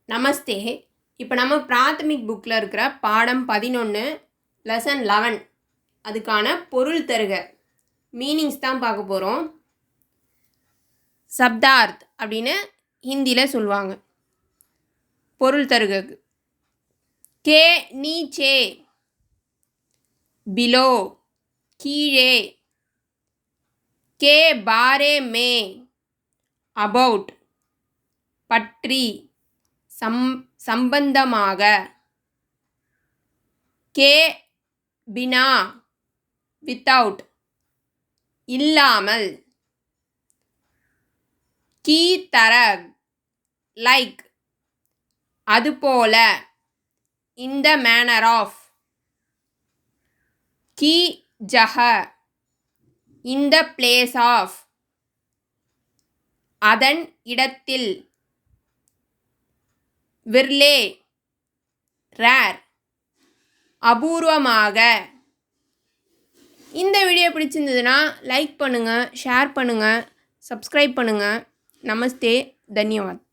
நமஸ்தே. இப்போ நம்ம பிராத்தமிக் புக்கில் இருக்கிற பாடம் 11 லெசன் 11 அதுக்கான பொருள் தருக மீனிங்ஸ் தான் பார்க்க போகிறோம். சப்தார்த் அப்படின்னு ஹிந்தியில் சொல்லுவாங்க. பொருள் தருகக்கு கே நீச்சே, பிலோ கீழே, கே பாரே மே அபவுட் பற்றி சம்பந்தமாக, கே பினா வித்தவுட் இல்லாமல், கீ தரக் லைக் அதுபோல, இந்த மேனர் ஆஃப், கி ஜஹ இந்த பிளேஸ் ஆஃப் அதன் இடத்தில், விர்லே ரேர் அபூர்வமாக. இந்த வீடியோ பிடிச்சிருந்ததுன்னா லைக் பண்ணுங்கள், ஷேர் பண்ணுங்கள், சப்ஸ்கிரைப் பண்ணுங்கள். நமஸ்தே, தன்யவாத்.